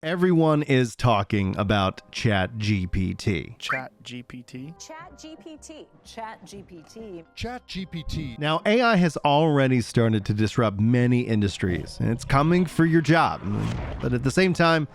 Everyone is talking about ChatGPT. ChatGPT. ChatGPT. ChatGPT. ChatGPT. Now, AI has already started to disrupt many industries, and it's coming for your job. But at the same time,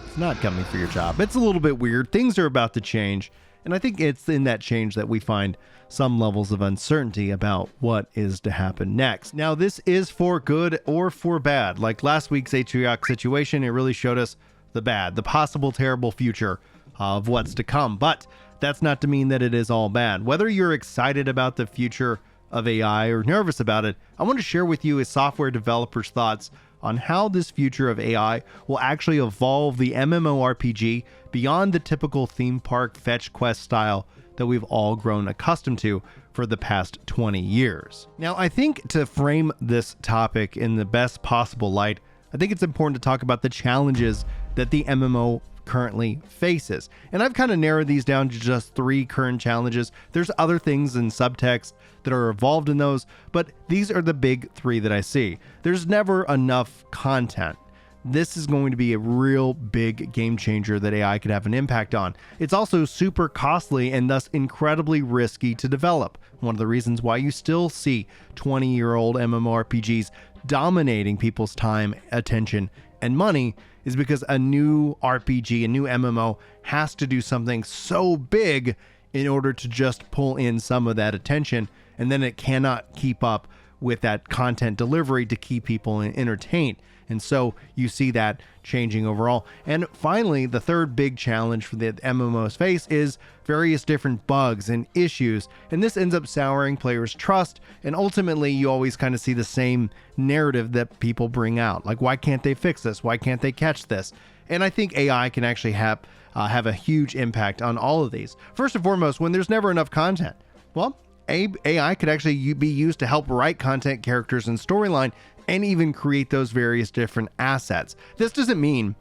it's not coming for your job. It's a little bit weird. Things are about to change, and I think it's in that change that we find some levels of uncertainty about what is to happen next. Now, this is for good or for bad. Like last week's Atrioc situation, it really showed us the bad, the possible terrible future of what's to come. But that's not to mean that it is all bad. Whether you're excited about the future of AI or nervous about it, I want to share with you as software developers' thoughts on how this future of AI will actually evolve the MMORPG beyond the typical theme park fetch quest style that we've all grown accustomed to for the past 20 years. Now, I think to frame this topic in the best possible light, I think it's important to talk about the challenges that the MMO currently faces. And I've kind of narrowed these down to just 3 current challenges. There's other things in subtext that are involved in those, but these are the big 3 that I see. There's never enough content. This is going to be a real big game changer that AI could have an impact on. It's also super costly and thus incredibly risky to develop. One of the reasons why you still see 20-year-old MMORPGs dominating people's time, attention, and money is because a new RPG, a new MMO, has to do something so big in order to just pull in some of that attention, and then it cannot keep up with that content delivery to keep people entertained. And so you see that changing overall. And finally, the third big challenge for the MMOs face is various different bugs and issues. And this ends up souring players' trust. And ultimately, you always kind of see the same narrative that people bring out. Like, why can't they fix this? Why can't they catch this? And I think AI can actually have a huge impact on all of these. First and foremost, when there's never enough content, well, AI could actually be used to help write content, characters, and storyline, and even create those various different assets. This doesn't mean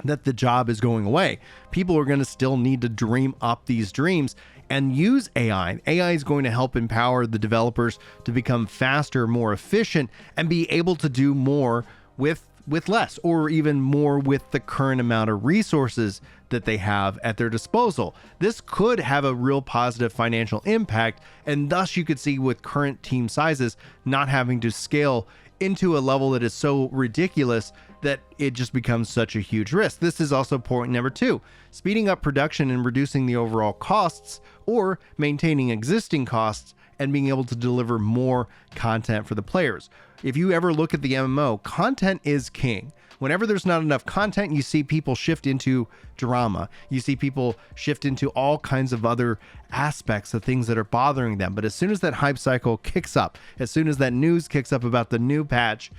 that the job is going away. People are going to still need to dream up these dreams and use AI. AI is going to help empower the developers to become faster, more efficient, and be able to do more with less, or even more with the current amount of resources that they have at their disposal. This could have a real positive financial impact, and thus you could see with current team sizes not having to scale into a level that is so ridiculous that it just becomes such a huge risk. This is also point number 2, speeding up production and reducing the overall costs, or maintaining existing costs and being able to deliver more content for the players. If you ever look at the MMO, content is king. Whenever there's not enough content, you see people shift into drama. You see people shift into all kinds of other aspects of things that are bothering them. But as soon as that hype cycle kicks up, as soon as that news kicks up about the new patch,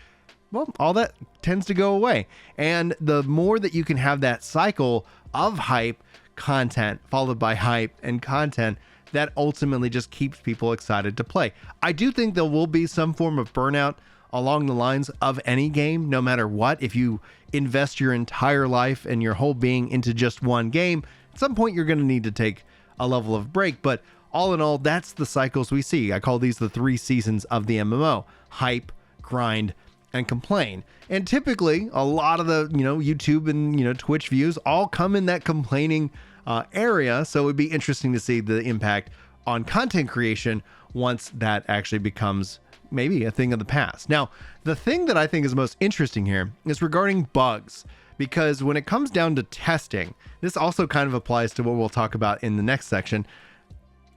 well, all that tends to go away. And the more that you can have that cycle of hype, content, followed by hype and content, that ultimately just keeps people excited to play. I do think there will be some form of burnout along the lines of any game, no matter what. If you invest your entire life and your whole being into just one game, at some point you're going to need to take a level of break. But all in all, that's the cycles we see. I call these the 3 seasons of the MMO: hype, grind, and complain. And typically a lot of the YouTube and Twitch views all come in that complaining area. So it would be interesting to see the impact on content creation once that actually becomes maybe a thing of the past. Now, the thing that I think is most interesting here is regarding bugs, because when it comes down to testing, this also kind of applies to what we'll talk about in the next section,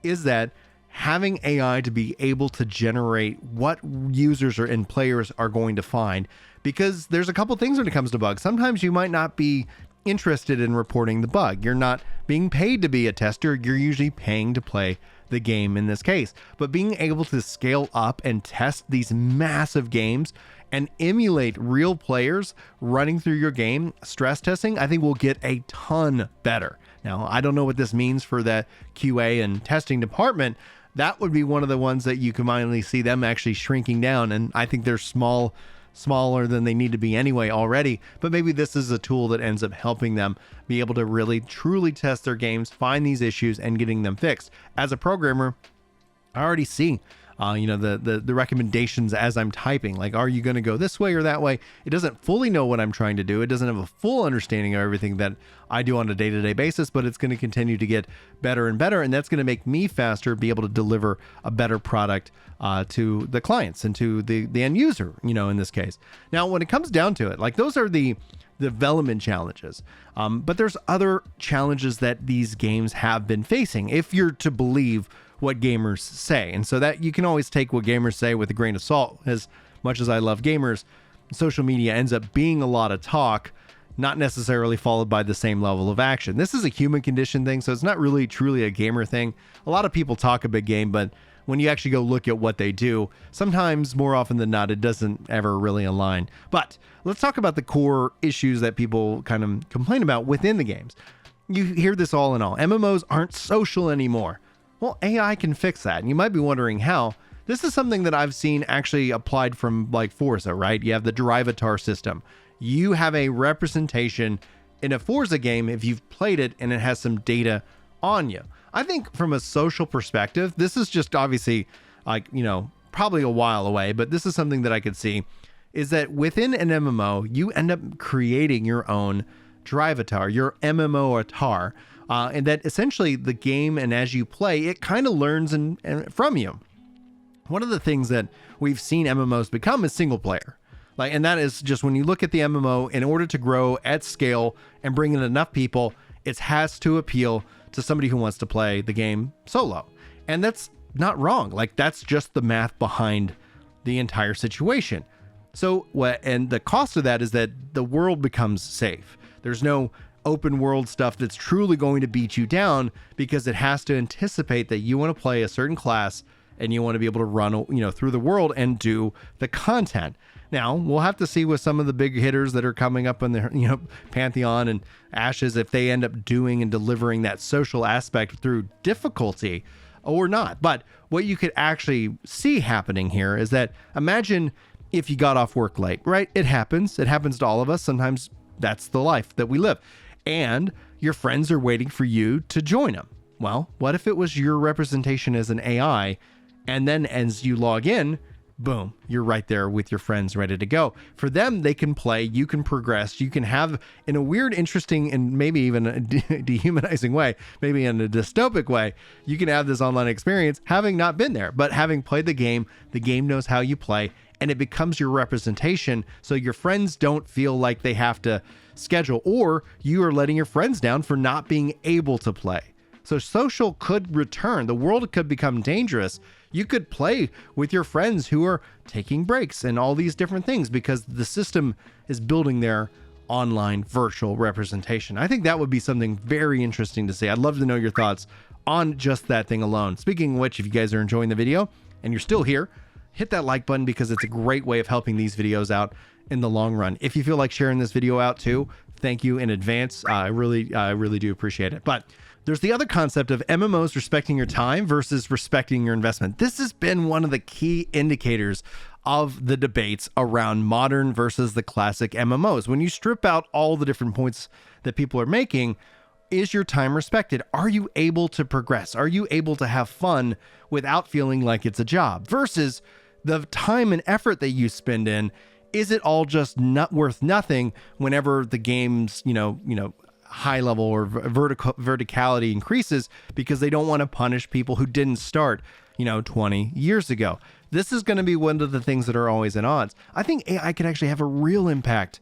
is that having AI to be able to generate what users and players are going to find, because there's a couple things when it comes to bugs. Sometimes you might not be interested in reporting the bug. You're not being paid to be a tester. You're usually paying to play the game in this case. But being able to scale up and test these massive games and emulate real players running through your game, stress testing, I think will get a ton better. Now, I don't know what this means for the QA and testing department. That would be one of the ones that you can finally see them actually shrinking down. And I think they're smaller than they need to be anyway already, but maybe this is a tool that ends up helping them be able to really truly test their games, find these issues, and getting them fixed. As a programmer, I already see the recommendations as I'm typing, like, are you going to go this way or that way? It doesn't fully know what I'm trying to do. It doesn't have a full understanding of everything that I do on a day-to-day basis, but it's going to continue to get better and better. And that's going to make me faster, be able to deliver a better product to the clients and to the end user, in this case. Now, when it comes down to it, like, those are the development challenges. But there's other challenges that these games have been facing, if you're to believe what gamers say. And so that you can always take what gamers say with a grain of salt. As much as I love gamers, social media ends up being a lot of talk, not necessarily followed by the same level of action. This is a human condition thing, so it's not really truly a gamer thing. A lot of people talk a big game, but when you actually go look at what they do, sometimes, more often than not, it doesn't ever really align. But let's talk about the core issues that people kind of complain about within the games. You hear this all in all. MMOs aren't social anymore. Well, AI can fix that. And you might be wondering how. This is something that I've seen actually applied from, like, Forza, right? You have the Drivatar system. You have a representation in a Forza game if you've played it and it has some data on you. I think from a social perspective, this is just obviously, like, probably a while away, but this is something that I could see, is that within an MMO, you end up creating your own Drivatar, your MMORPG, and that essentially the game, and as you play, it kind of learns and from you. One of the things that we've seen MMOs become is single player. And that is just, when you look at the MMO, in order to grow at scale and bring in enough people, it has to appeal to somebody who wants to play the game solo. And that's not wrong. That's just the math behind the entire situation. So and the cost of that is that the world becomes safe. There's no open world stuff that's truly going to beat you down, because it has to anticipate that you want to play a certain class and you want to be able to run, through the world and do the content. Now, we'll have to see with some of the big hitters that are coming up in the, Pantheon and Ashes, if they end up doing and delivering that social aspect through difficulty or not. But what you could actually see happening here is that, imagine if you got off work late, right? It happens. It happens to all of us. Sometimes that's the life that we live. And your friends are waiting for you to join them. Well, what if it was your representation as an AI, and then as you log in, boom, you're right there with your friends ready to go. For them, they can play, you can progress, you can have, in a weird, interesting, and maybe even a dehumanizing way, maybe in a dystopic way, you can have this online experience having not been there, but having played the game knows how you play, and it becomes your representation, so your friends don't feel like they have to schedule, or you are letting your friends down for not being able to play. So social could return. The world could become dangerous. You could play with your friends who are taking breaks and all these different things, because the system is building their online virtual representation. I think that would be something very interesting to see. I'd love to know your thoughts on just that thing alone. Speaking of which, if you guys are enjoying the video and you're still here, hit that like button, because it's a great way of helping these videos out in the long run. If you feel like sharing this video out too, thank you in advance. I really do appreciate it. But there's the other concept of MMOs respecting your time versus respecting your investment. This has been one of the key indicators of the debates around modern versus the classic MMOs. When you strip out all the different points that people are making, is your time respected? Are you able to progress? Are you able to have fun without feeling like it's a job? Versus the time and effort that you spend in, is it all just not worth nothing whenever the game's, high level or verticality increases, because they don't want to punish people who didn't start, 20 years ago? This is going to be one of the things that are always at odds. I think AI could actually have a real impact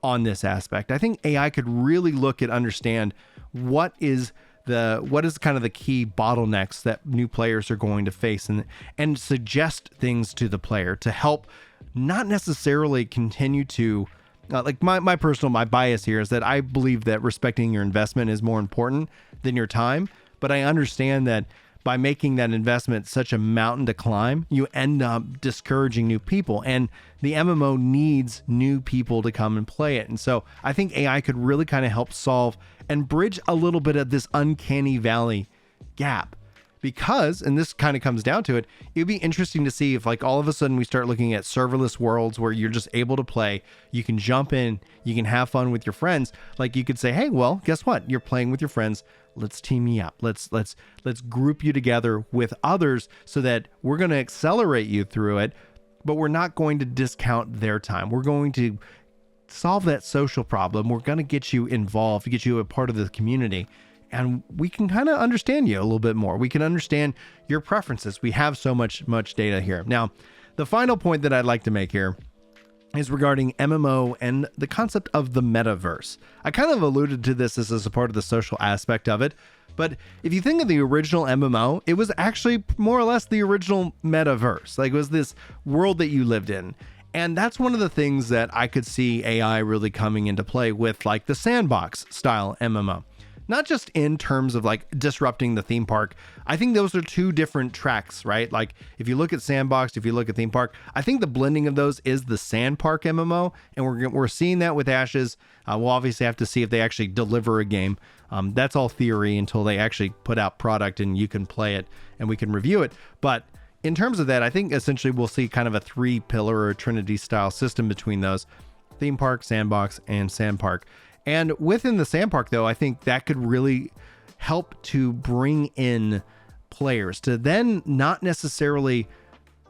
on this aspect. I think AI could really look at, understand what is kind of the key bottlenecks that new players are going to face, and suggest things to the player to help not necessarily continue to my bias here is that I believe that respecting your investment is more important than your time. But I understand that by making that investment such a mountain to climb, you end up discouraging new people, and the MMO needs new people to come and play it. And so I think AI could really kind of help solve and bridge a little bit of this uncanny valley gap. because, and this kind of comes down to it, it'd be interesting to see if like all of a sudden we start looking at serverless worlds where you're just able to play, you can jump in, you can have fun with your friends. Like you could say, hey, well, guess what? You're playing with your friends. Let's team you up. Let's group you together with others so that we're going to accelerate you through it, but we're not going to discount their time. We're going to solve that social problem. We're going to get you involved, get you a part of the community. And we can kind of understand you a little bit more. We can understand your preferences. We have so much data here. Now, the final point that I'd like to make here is regarding MMO and the concept of the metaverse. I kind of alluded to this as a part of the social aspect of it, but if you think of the original MMO, it was actually more or less the original metaverse. Like it was this world that you lived in. And that's one of the things that I could see AI really coming into play with, like the sandbox style MMO. Not just in terms of like disrupting the theme park. I think those are two different tracks, right? Like if you look at sandbox, if you look at theme park, I think the blending of those is the sand park MMO, and we're seeing that with Ashes. We'll obviously have to see if they actually deliver a game. That's all theory until they actually put out product and you can play it and we can review it. But in terms of that, I think essentially we'll see kind of a 3-pillar or Trinity style system between those: theme park, sandbox, and sand park. And within the sand park, though, I think that could really help to bring in players to then not necessarily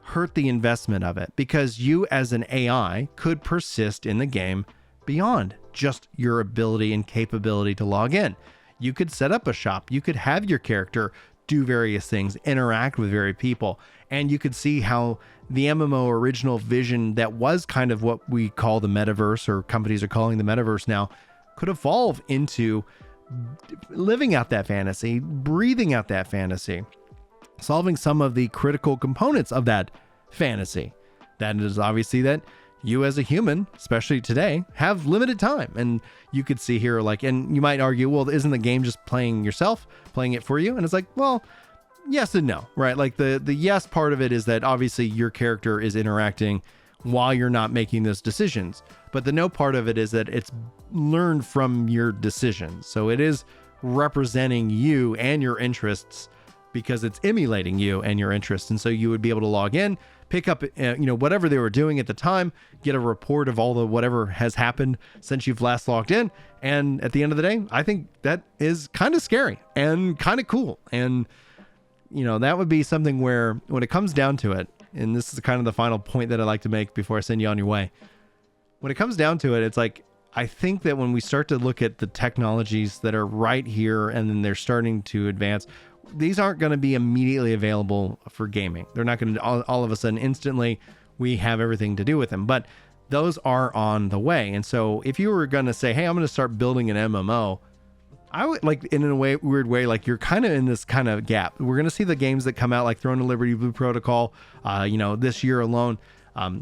hurt the investment of it, because you as an AI could persist in the game beyond just your ability and capability to log in. You could set up a shop. You could have your character do various things, interact with various people, and you could see how the MMO original vision that was kind of what we call the metaverse, or companies are calling the metaverse now, could evolve into living out that fantasy, breathing out that fantasy, solving some of the critical components of that fantasy. That is obviously that you as a human, especially today, have limited time. And you could see here, like, and you might argue, well, isn't the game just playing yourself, playing it for you? And it's like, well, yes and no, right? Like the yes part of it is that obviously your character is interacting while you're not making those decisions. But the no part of it is that it's learned from your decisions. So it is representing you and your interests because it's emulating you and your interests. And so you would be able to log in, pick up, whatever they were doing at the time, get a report of all the whatever has happened since you've last logged in. And at the end of the day, I think that is kind of scary and kind of cool. And, that would be something where when it comes down to it, and this is kind of the final point that I like to make before I send you on your way. When it comes down to it, it's like, I think that when we start to look at the technologies that are right here and then they're starting to advance, these aren't going to be immediately available for gaming. They're not going to all of a sudden instantly we have everything to do with them, but those are on the way. And so if you were going to say, hey, I'm going to start building an MMO, I would, like, in a weird way, like you're kind of in this kind of gap. We're going to see the games that come out like Throne of Liberty, Blue Protocol, this year alone.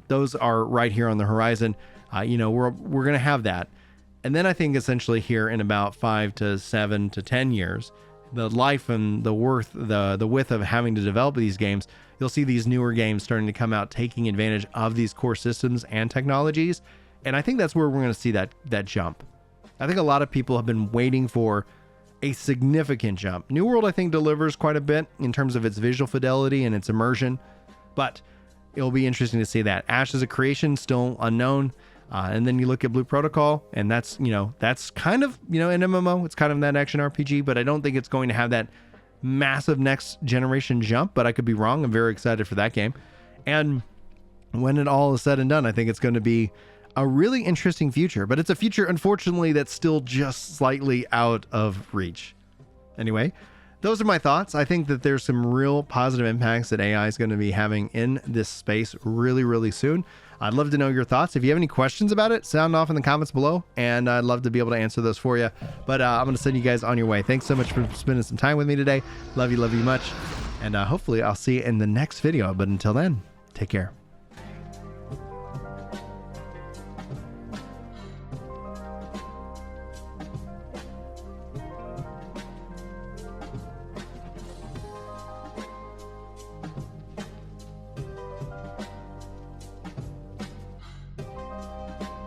Those are right here on the horizon. We're going to have that. And then I think essentially here in about 5 to 7 to 10 years, the life and the width of having to develop these games, you'll see these newer games starting to come out, taking advantage of these core systems and technologies. And I think that's where we're going to see that jump. I think a lot of people have been waiting for a significant jump. New World, I think, delivers quite a bit in terms of its visual fidelity and its immersion, but it'll be interesting to see that. Ash as a creation, still unknown. And then you look at Blue Protocol, and that's kind of, an MMO. It's kind of that action RPG, but I don't think it's going to have that massive next generation jump, but I could be wrong. I'm very excited for that game. And when it all is said and done, I think it's going to be a really interesting future, but it's a future, unfortunately, that's still just slightly out of reach. Anyway, those are my thoughts. I think that there's some real positive impacts that AI is going to be having in this space really, really soon. I'd love to know your thoughts. If you have any questions about it, sound off in the comments below, and I'd love to be able to answer those for you. But I'm going to send you guys on your way. Thanks so much for spending some time with me today. Love you much. And hopefully I'll see you in the next video. But until then, take care.